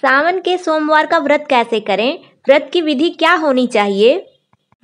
सावन के सोमवार का व्रत कैसे करें? व्रत की विधि क्या होनी चाहिए?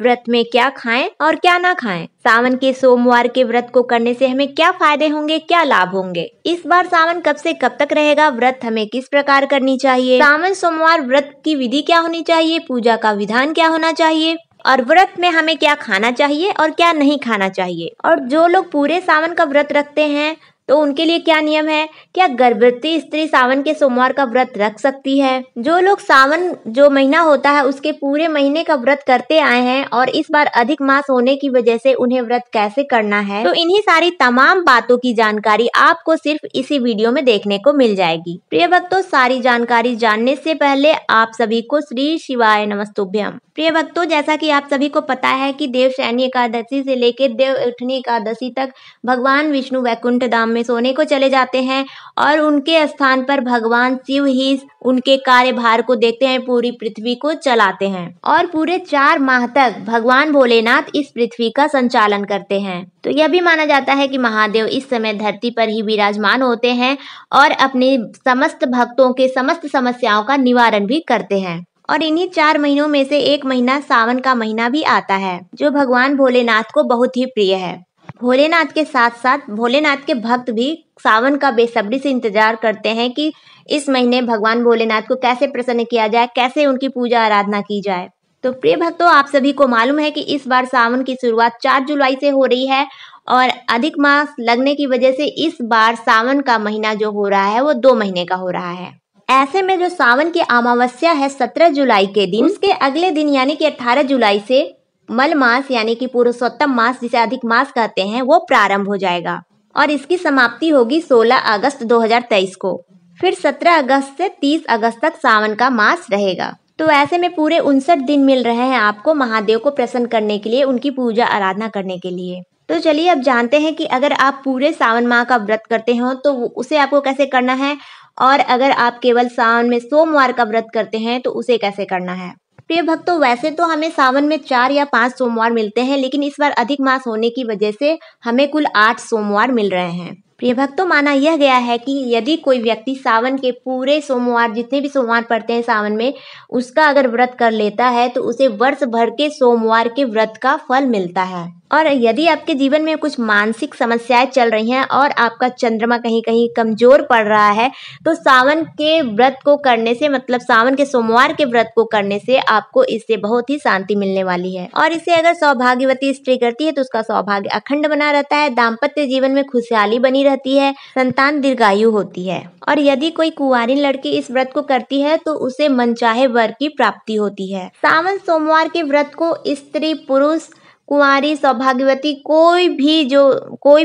व्रत में क्या खाएं और क्या ना खाएं? सावन के सोमवार के व्रत को करने से हमें क्या फायदे होंगे, क्या लाभ होंगे? इस बार सावन कब से कब तक रहेगा? व्रत हमें किस प्रकार करनी चाहिए? सावन सोमवार व्रत की विधि क्या होनी चाहिए? पूजा का विधान क्या होना चाहिए? और व्रत में हमें क्या खाना चाहिए और क्या नहीं खाना चाहिए? और जो लोग पूरे सावन का व्रत रखते हैं तो उनके लिए क्या नियम है? क्या गर्भवती स्त्री सावन के सोमवार का व्रत रख सकती है? जो लोग सावन जो महीना होता है उसके पूरे महीने का व्रत करते आए हैं और इस बार अधिक मास होने की वजह से उन्हें व्रत कैसे करना है, तो इन्हीं सारी तमाम बातों की जानकारी आपको सिर्फ इसी वीडियो में देखने को मिल जाएगी। प्रिय भक्तों, सारी जानकारी जानने से पहले आप सभी को श्री शिवाय नमस्तुभ्यम। प्रिय भक्तों, जैसा कि आप सभी को पता है कि देवशयनी एकादशी से लेकर देव उठनी एकादशी तक भगवान विष्णु वैकुंठ धाम में सोने को चले जाते हैं और उनके स्थान पर भगवान शिव ही उनके कार्यभार को देखते हैं, पूरी पृथ्वी को चलाते हैं और पूरे 4 माह तक भगवान भोलेनाथ इस पृथ्वी का संचालन करते हैं। तो यह भी माना जाता है कि महादेव इस समय धरती पर ही विराजमान होते हैं और अपने समस्त भक्तों के समस्त समस्याओं का निवारण भी करते हैं। और इन्हीं 4 महीनों में से एक महीना सावन का महीना भी आता है जो भगवान भोलेनाथ को बहुत ही प्रिय है। भोलेनाथ के साथ साथ भोलेनाथ के भक्त भी सावन का बेसब्री से इंतजार करते हैं कि इस महीने भगवान भोलेनाथ को कैसे प्रसन्न किया जाए, कैसे उनकी पूजा आराधना की जाए। तो प्रिय भक्तों, आप सभी को मालूम है कि इस बार सावन की शुरुआत 4 जुलाई से हो रही है और अधिक मास लगने की वजह से इस बार सावन का महीना जो हो रहा है वो 2 महीने का हो रहा है। ऐसे में जो सावन की अमावस्या है 17 जुलाई के दिन, उसके अगले दिन यानी कि 18 जुलाई से मल मास यानी कि पुरुषोत्तम मास जिसे अधिक मास कहते हैं वो प्रारंभ हो जाएगा और इसकी समाप्ति होगी 16 अगस्त 2023 को। फिर 17 अगस्त से 30 अगस्त तक सावन का मास रहेगा। तो ऐसे में पूरे 59 दिन मिल रहे हैं आपको महादेव को प्रसन्न करने के लिए, उनकी पूजा आराधना करने के लिए। तो चलिए अब जानते हैं कि अगर आप पूरे सावन माह का व्रत करते हो तो उसे आपको कैसे करना है, और अगर आप केवल सावन में सोमवार का व्रत करते हैं तो उसे कैसे करना है। प्रिय भक्तों, वैसे तो हमें सावन में 4 या 5 सोमवार मिलते हैं, लेकिन इस बार अधिक मास होने की वजह से हमें कुल 8 सोमवार मिल रहे हैं। प्रिय भक्तों, माना यह गया है कि यदि कोई व्यक्ति सावन के पूरे सोमवार, जितने भी सोमवार पड़ते हैं सावन में, उसका अगर व्रत कर लेता है तो उसे वर्ष भर के सोमवार के व्रत का फल मिलता है। और यदि आपके जीवन में कुछ मानसिक समस्याएं चल रही हैं और आपका चंद्रमा कहीं कहीं कमजोर पड़ रहा है, तो सावन के व्रत को करने से, मतलब सावन के सोमवार के व्रत को करने से आपको इससे बहुत ही शांति मिलने वाली है। और इसे अगर सौभाग्यवती स्त्री करती है तो उसका सौभाग्य अखंड बना रहता है, दाम्पत्य जीवन में खुशहाली बनी रहती है, संतान दीर्घायु होती है। और यदि कोई कुंवारी लड़की इस व्रत को करती है तो उसे मनचाहे वर की प्राप्ति होती है। सावन सोमवार के व्रत को स्त्री, पुरुष, कुंवारी, सौभाग्यवती, कोई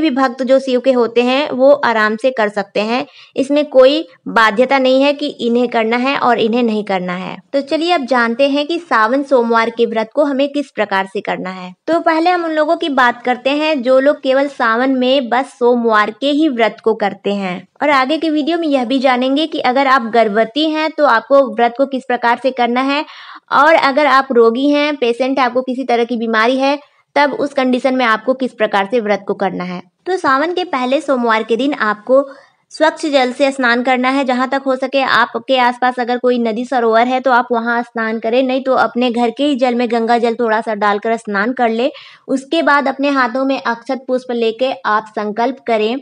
भी भक्त जो शिव के होते हैं वो आराम से कर सकते हैं। इसमें कोई बाध्यता नहीं है कि इन्हें करना है और इन्हें नहीं करना है। तो चलिए अब जानते हैं कि सावन सोमवार के व्रत को हमें किस प्रकार से करना है। तो पहले हम उन लोगों की बात करते हैं जो लोग केवल सावन में बस सोमवार के ही व्रत को करते हैं। और आगे के वीडियो में यह भी जानेंगे कि अगर आप गर्भवती हैं तो आपको व्रत को किस प्रकार से करना है, और अगर आप रोगी हैं, पेशेंट है, आपको किसी तरह की बीमारी है, तब उस कंडीशन में आपको किस प्रकार से व्रत को करना है। तो सावन के पहले सोमवार के दिन आपको स्वच्छ जल से स्नान करना है। जहां तक हो सके आपके आसपास अगर कोई नदी सरोवर है तो आप वहां स्नान करें, नहीं तो अपने घर के ही जल में गंगा जल थोड़ा सा डालकर स्नान कर ले। उसके बाद अपने हाथों में अक्षत पुष्प लेके आप संकल्प करें।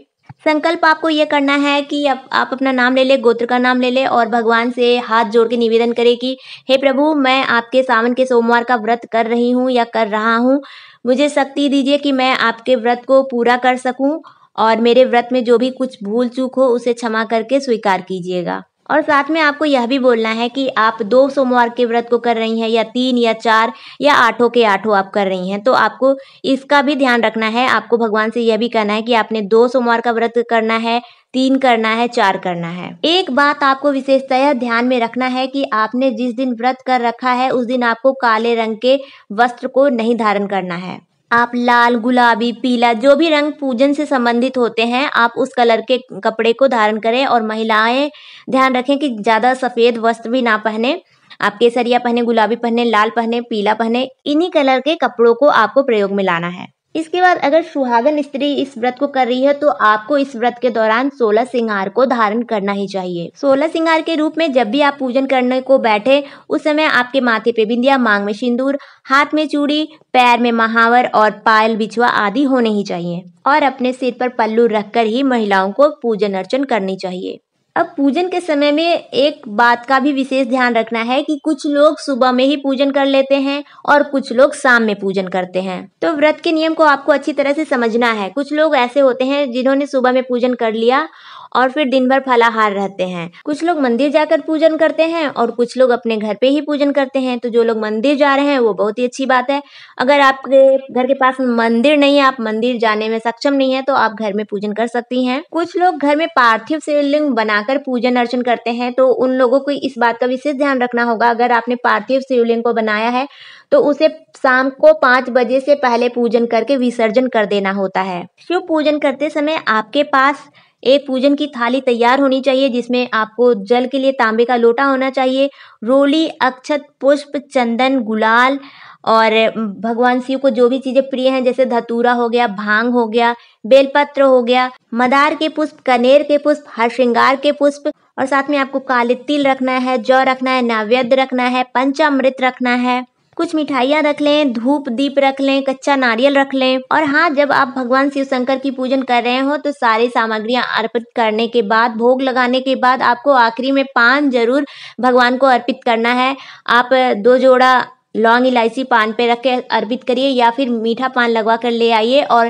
संकल्प आपको ये करना है कि आप अपना नाम ले ले, गोत्र का नाम ले ले और भगवान से हाथ जोड़ के निवेदन करें कि हे प्रभु, मैं आपके सावन के सोमवार का व्रत कर रही हूँ या कर रहा हूँ। मुझे शक्ति दीजिए कि मैं आपके व्रत को पूरा कर सकूं और मेरे व्रत में जो भी कुछ भूल चूक हो उसे क्षमा करके स्वीकार कीजिएगा। और साथ में आपको यह भी बोलना है कि आप 2 सोमवार के व्रत को कर रही हैं या 3 या 4 या 8 के 8 आप कर रही हैं, तो आपको इसका भी ध्यान रखना है। आपको भगवान से यह भी कहना है कि आपने 2 सोमवार का व्रत करना है, 3 करना है, 4 करना है। एक बात आपको विशेषतः ध्यान में रखना है कि आपने जिस दिन व्रत कर रखा है उस दिन आपको काले रंग के वस्त्र को नहीं धारण करना है। आप लाल, गुलाबी, पीला, जो भी रंग पूजन से संबंधित होते हैं आप उस कलर के कपड़े को धारण करें। और महिलाएं ध्यान रखें कि ज्यादा सफेद वस्त्र भी ना पहने। आप केसरिया पहने, गुलाबी पहने, लाल पहने, पीला पहने, इन्हीं कलर के कपड़ों को आपको प्रयोग में लाना है। इसके बाद अगर सुहागन स्त्री इस व्रत को कर रही है तो आपको इस व्रत के दौरान 16 श्रृंगार को धारण करना ही चाहिए। 16 श्रृंगार के रूप में जब भी आप पूजन करने को बैठे उस समय आपके माथे पे बिंदिया, मांग में सिंदूर, हाथ में चूड़ी, पैर में महावर और पायल बिछुआ आदि होने ही चाहिए और अपने सिर पर पल्लू रखकर ही महिलाओं को पूजन अर्चन करनी चाहिए। अब पूजन के समय में एक बात का भी विशेष ध्यान रखना है कि कुछ लोग सुबह में ही पूजन कर लेते हैं और कुछ लोग शाम में पूजन करते हैं। तो व्रत के नियम को आपको अच्छी तरह से समझना है। कुछ लोग ऐसे होते हैं जिन्होंने सुबह में पूजन कर लिया और फिर दिन भर फलाहार रहते हैं। कुछ लोग मंदिर जाकर पूजन करते हैं और कुछ लोग अपने घर पे ही पूजन करते हैं। तो जो लोग मंदिर जा रहे हैं वो बहुत ही अच्छी बात है। अगर आपके घर के पास मंदिर नहीं है, आप मंदिर जाने में सक्षम नहीं है, तो आप घर में पूजन कर सकती हैं। कुछ लोग घर में पार्थिव शिवलिंग बनाकर पूजन अर्चन करते हैं, तो उन लोगों को इस बात का विशेष ध्यान रखना होगा। अगर आपने पार्थिव शिवलिंग को बनाया है तो उसे शाम को 5 बजे से पहले पूजन करके विसर्जन कर देना होता है। शिव पूजन करते समय आपके पास एक पूजन की थाली तैयार होनी चाहिए जिसमें आपको जल के लिए तांबे का लोटा होना चाहिए, रोली, अक्षत, पुष्प, चंदन, गुलाल और भगवान शिव को जो भी चीजें प्रिय हैं जैसे धतूरा हो गया, भांग हो गया, बेलपत्र हो गया, मदार के पुष्प, कनेर के पुष्प, हर श्रृंगार के पुष्प और साथ में आपको काले तिल रखना है, जौ रखना है, नैवेद्य रखना है, पंचामृत रखना है, कुछ मिठाइयाँ रख लें, धूप दीप रख लें, कच्चा नारियल रख लें। और हाँ, जब आप भगवान शिव शंकर की पूजन कर रहे हो तो सारी सामग्रियाँ अर्पित करने के बाद, भोग लगाने के बाद आपको आखिरी में पान जरूर भगवान को अर्पित करना है। आप 2 जोड़ा लौंग इलायची पान पे रख के अर्पित करिए या फिर मीठा पान लगवा कर ले आइए और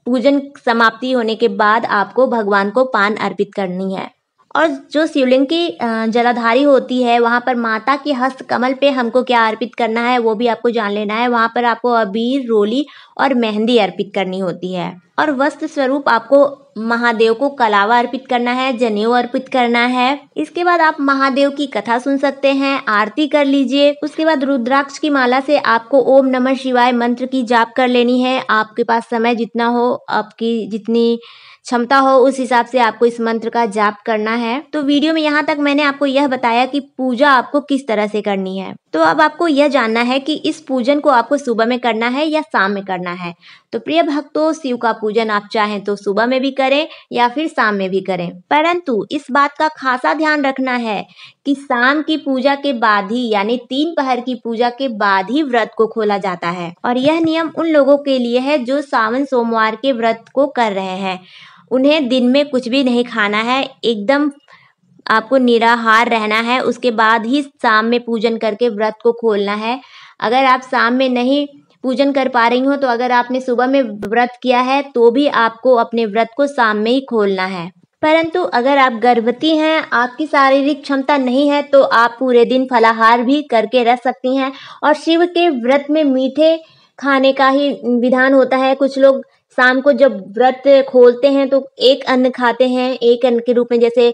पूजन समाप्ति होने के बाद आपको भगवान को पान अर्पित करनी है। और जो शिवलिंग की जलाधारी होती है वहाँ पर माता के हस्त कमल पे हमको क्या अर्पित करना है वो भी आपको जान लेना है। वहाँ पर आपको अबीर, रोली और मेहंदी अर्पित करनी होती है और वस्त्र स्वरूप आपको महादेव को कलावा अर्पित करना है, जनेऊ अर्पित करना है। इसके बाद आप महादेव की कथा सुन सकते हैं, आरती कर लीजिए। उसके बाद रुद्राक्ष की माला से आपको ओम नमः शिवाय मंत्र की जाप कर लेनी है। आपके पास समय जितना हो, आपकी जितनी क्षमता हो उस हिसाब से आपको इस मंत्र का जाप करना है। तो वीडियो में यहाँ तक मैंने आपको यह बताया कि पूजा आपको किस तरह से करनी है। तो अब आपको यह जानना है कि इस पूजन को आपको सुबह में करना है या शाम में करना है। तो प्रिय भक्तों, शिव का पूजन आप चाहें तो सुबह में भी करें या फिर शाम में भी करें, परंतु इस बात का खासा ध्यान रखना है कि शाम की पूजा के बाद ही यानी 3 पहर की पूजा के बाद ही व्रत को खोला जाता है। और यह नियम उन लोगों के लिए है जो सावन सोमवार के व्रत को कर रहे हैं। उन्हें दिन में कुछ भी नहीं खाना है, एकदम आपको निराहार रहना है। उसके बाद ही शाम में पूजन करके व्रत को खोलना है। अगर आप शाम में नहीं पूजन कर पा रही हो तो अगर आपने सुबह में व्रत किया है तो भी आपको अपने व्रत को शाम में ही खोलना है। परंतु अगर आप गर्भवती हैं, आपकी शारीरिक क्षमता नहीं है तो आप पूरे दिन फलाहार भी करके रह सकती हैं। और शिव के व्रत में मीठे खाने का ही विधान होता है। कुछ लोग शाम को जब व्रत खोलते हैं तो एक अन्न खाते हैं, एक अन्न के रूप में जैसे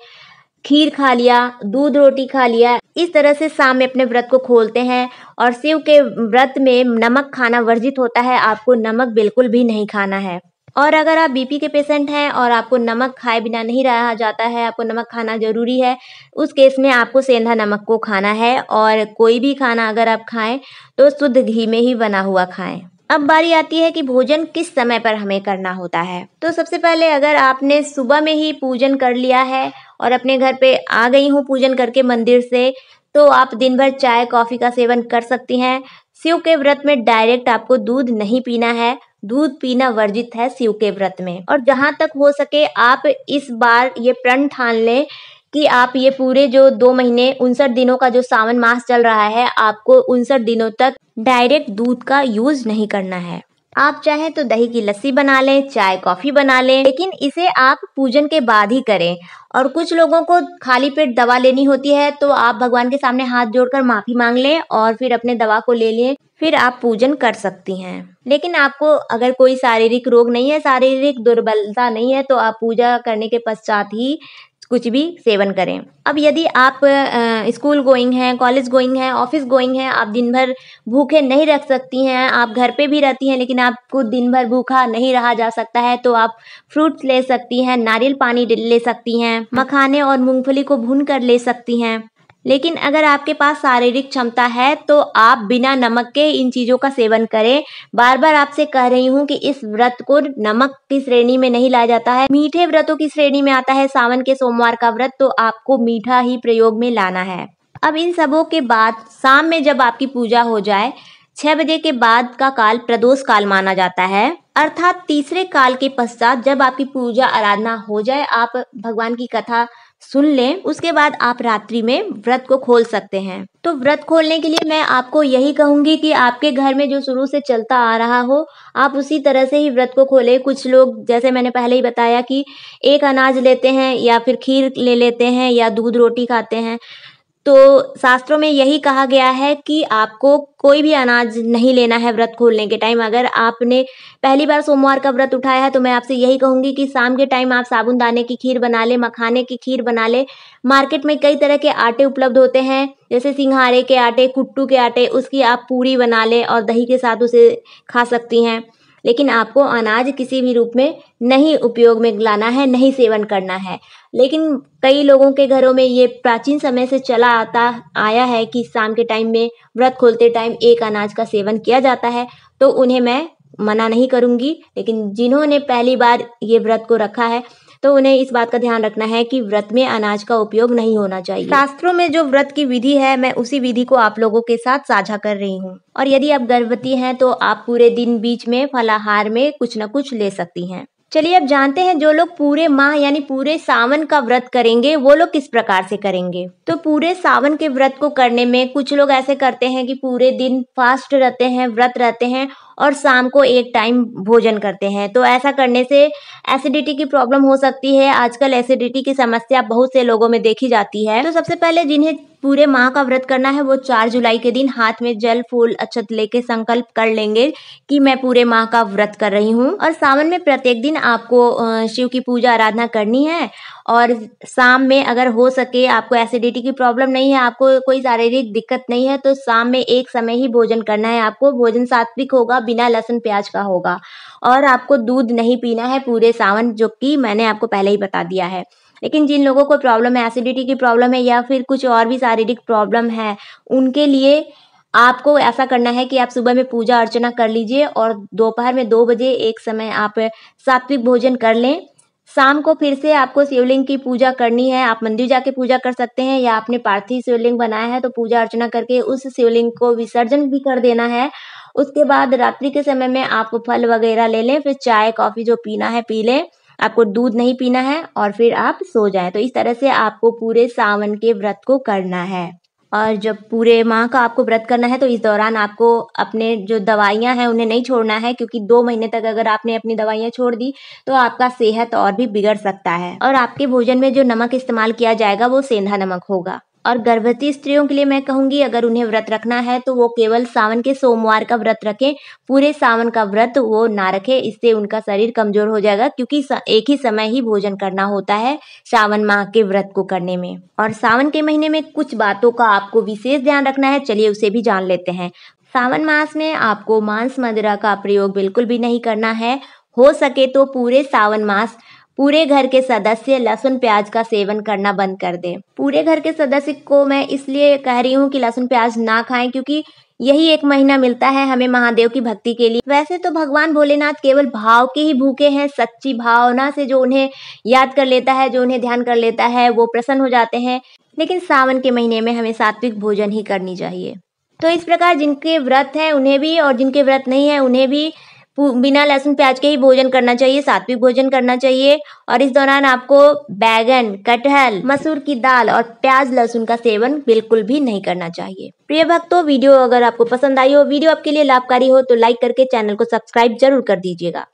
खीर खा लिया, दूध रोटी खा लिया, इस तरह से शाम में अपने व्रत को खोलते हैं। और शिव के व्रत में नमक खाना वर्जित होता है, आपको नमक बिल्कुल भी नहीं खाना है। और अगर आप बीपी के पेशेंट हैं और आपको नमक खाए बिना नहीं रहा जाता है, आपको नमक खाना जरूरी है, उस केस में आपको सेंधा नमक को खाना है। और कोई भी खाना अगर आप खाएं तो शुद्ध घी में ही बना हुआ खाएं। अब बारी आती है कि भोजन किस समय पर हमें करना होता है। तो सबसे पहले अगर आपने सुबह में ही पूजन कर लिया है और अपने घर पे आ गई हूँ पूजन करके मंदिर से, तो आप दिन भर चाय कॉफी का सेवन कर सकती हैं। शिव के व्रत में डायरेक्ट आपको दूध नहीं पीना है, दूध पीना वर्जित है शिव के व्रत में। और जहाँ तक हो सके आप इस बार ये प्रण ठान लें कि आप ये पूरे जो 2 महीने 59 दिनों का जो सावन मास चल रहा है, आपको 59 दिनों तक डायरेक्ट दूध का यूज नहीं करना है। आप चाहें तो दही की लस्सी बना लें, चाय कॉफी बना लें, लेकिन इसे आप पूजन के बाद ही करें। और कुछ लोगों को खाली पेट दवा लेनी होती है तो आप भगवान के सामने हाथ जोड़कर माफी मांग लें और फिर अपने दवा को ले लें, फिर आप पूजन कर सकती हैं। लेकिन आपको अगर कोई शारीरिक रोग नहीं है, शारीरिक दुर्बलता नहीं है, तो आप पूजा करने के पश्चात ही कुछ भी सेवन करें। अब यदि आप स्कूल गोइंग हैं, कॉलेज गोइंग हैं, ऑफिस गोइंग हैं, आप दिन भर भूखे नहीं रख सकती हैं, आप घर पे भी रहती हैं लेकिन आपको दिन भर भूखा नहीं रहा जा सकता है, तो आप फ्रूट्स ले सकती हैं, नारियल पानी ले सकती हैं, मखाने और मूंगफली को भून कर ले सकती हैं। लेकिन अगर आपके पास शारीरिक क्षमता है तो आप बिना नमक के इन चीज़ों का सेवन करें। बार बार आपसे कह रही हूँ कि इस व्रत को नमक की श्रेणी में नहीं लाया जाता है, मीठे व्रतों की श्रेणी में आता है सावन के सोमवार का व्रत, तो आपको मीठा ही प्रयोग में लाना है। अब इन सबों के बाद शाम में जब आपकी पूजा हो जाए, 6 बजे के बाद का काल प्रदोष काल माना जाता है, अर्थात तीसरे काल के पश्चात जब आपकी पूजा आराधना हो जाए, आप भगवान की कथा सुन लें, उसके बाद आप रात्रि में व्रत को खोल सकते हैं। तो व्रत खोलने के लिए मैं आपको यही कहूंगी कि आपके घर में जो शुरू से चलता आ रहा हो, आप उसी तरह से ही व्रत को खोलें। कुछ लोग, जैसे मैंने पहले ही बताया, कि एक अनाज लेते हैं या फिर खीर ले लेते हैं या दूध रोटी खाते हैं। तो शास्त्रों में यही कहा गया है कि आपको कोई भी अनाज नहीं लेना है व्रत खोलने के टाइम। अगर आपने पहली बार सोमवार का व्रत उठाया है तो मैं आपसे यही कहूंगी कि शाम के टाइम आप साबूदाने की खीर बना ले, मखाने की खीर बना ले। मार्केट में कई तरह के आटे उपलब्ध होते हैं, जैसे सिंघाड़े के आटे, कुट्टू के आटे, उसकी आप पूरी बना ले और दही के साथ उसे खा सकती हैं। लेकिन आपको अनाज किसी भी रूप में नहीं उपयोग में लाना है, नहीं सेवन करना है। लेकिन कई लोगों के घरों में ये प्राचीन समय से चला आता आया है कि शाम के टाइम में व्रत खोलते टाइम एक अनाज का सेवन किया जाता है, तो उन्हें मैं मना नहीं करूंगी। लेकिन जिन्होंने पहली बार ये व्रत को रखा है तो उन्हें इस बात का ध्यान रखना है कि व्रत में अनाज का उपयोग नहीं होना चाहिए। शास्त्रों में जो व्रत की विधि है, मैं उसी विधि को आप लोगों के साथ साझा कर रही हूँ। और यदि आप गर्भवती हैं तो आप पूरे दिन बीच में फलाहार में कुछ न कुछ ले सकती हैं। चलिए अब जानते हैं जो लोग पूरे माह यानी पूरे सावन का व्रत करेंगे वो लोग किस प्रकार से करेंगे। तो पूरे सावन के व्रत को करने में कुछ लोग ऐसे करते हैं कि पूरे दिन फास्ट रहते हैं, व्रत रहते हैं और शाम को एक टाइम भोजन करते हैं। तो ऐसा करने से एसिडिटी की प्रॉब्लम हो सकती है। आजकल एसिडिटी की समस्या बहुत से लोगों में देखी जाती है। तो सबसे पहले जिन्हें पूरे माह का व्रत करना है वो 4 जुलाई के दिन हाथ में जल, फूल, अक्षत लेके संकल्प कर लेंगे कि मैं पूरे माह का व्रत कर रही हूँ। और सावन में प्रत्येक दिन आपको शिव की पूजा आराधना करनी है। और शाम में अगर हो सके, आपको एसिडिटी की प्रॉब्लम नहीं है, आपको कोई शारीरिक दिक्कत नहीं है, तो शाम में एक समय ही भोजन करना है। आपको भोजन सात्विक होगा, बिना लहसुन प्याज का होगा। और आपको दूध नहीं पीना है पूरे सावन, जो कि मैंने आपको पहले ही बता दिया है। लेकिन जिन लोगों को प्रॉब्लम है, एसिडिटी की प्रॉब्लम है या फिर कुछ और भी शारीरिक प्रॉब्लम है, उनके लिए आपको ऐसा करना है कि आप सुबह में पूजा अर्चना कर लीजिए और दोपहर में 2 बजे एक समय आप सात्विक भोजन कर लें। शाम को फिर से आपको शिवलिंग की पूजा करनी है। आप मंदिर जाके पूजा कर सकते हैं या आपने पार्थिव शिवलिंग बनाया है तो पूजा अर्चना करके उस शिवलिंग को विसर्जन भी कर देना है। उसके बाद रात्रि के समय में आप फल वगैरह ले लें, फिर चाय कॉफी जो पीना है पी लें। आपको दूध नहीं पीना है और फिर आप सो जाएं। तो इस तरह से आपको पूरे सावन के व्रत को करना है। और जब पूरे माह का आपको व्रत करना है तो इस दौरान आपको अपने जो दवाइयां हैं उन्हें नहीं छोड़ना है, क्योंकि 2 महीने तक अगर आपने अपनी दवाइयां छोड़ दी तो आपका सेहत और भी बिगड़ सकता है। और आपके भोजन में जो नमक इस्तेमाल किया जाएगा वो सेंधा नमक होगा। और गर्भवती स्त्रियों के लिए मैं कहूंगी, अगर उन्हें व्रत रखना है तो वो केवल सावन के सोमवार का व्रत रखें, पूरे सावन का व्रत वो ना रखें। इससे उनका शरीर कमजोर हो जाएगा, क्योंकि एक ही समय ही भोजन करना होता है सावन माह के व्रत को करने में। और सावन के महीने में कुछ बातों का आपको विशेष ध्यान रखना है, चलिए उसे भी जान लेते हैं। सावन मास में आपको मांस मदिरा का प्रयोग बिल्कुल भी नहीं करना है। हो सके तो पूरे सावन मास पूरे घर के सदस्य लहसुन प्याज का सेवन करना बंद कर दें। पूरे घर के सदस्य को मैं इसलिए कह रही हूँ कि लहसुन प्याज ना खाएं, क्योंकि यही एक महीना मिलता है हमें महादेव की भक्ति के लिए। वैसे तो भगवान भोलेनाथ केवल भाव के ही भूखे हैं। सच्ची भावना से जो उन्हें याद कर लेता है, जो उन्हें ध्यान कर लेता है, वो प्रसन्न हो जाते हैं। लेकिन सावन के महीने में हमें सात्विक भोजन ही करनी चाहिए। तो इस प्रकार जिनके व्रत है उन्हें भी और जिनके व्रत नहीं है उन्हें भी बिना लहसुन प्याज के ही भोजन करना चाहिए, सात्विक भोजन करना चाहिए। और इस दौरान आपको बैगन, कटहल, मसूर की दाल और प्याज लहसुन का सेवन बिल्कुल भी नहीं करना चाहिए। प्रिय भक्तों, वीडियो अगर आपको पसंद आई हो, वीडियो आपके लिए लाभकारी हो तो लाइक करके चैनल को सब्सक्राइब जरूर कर दीजिएगा।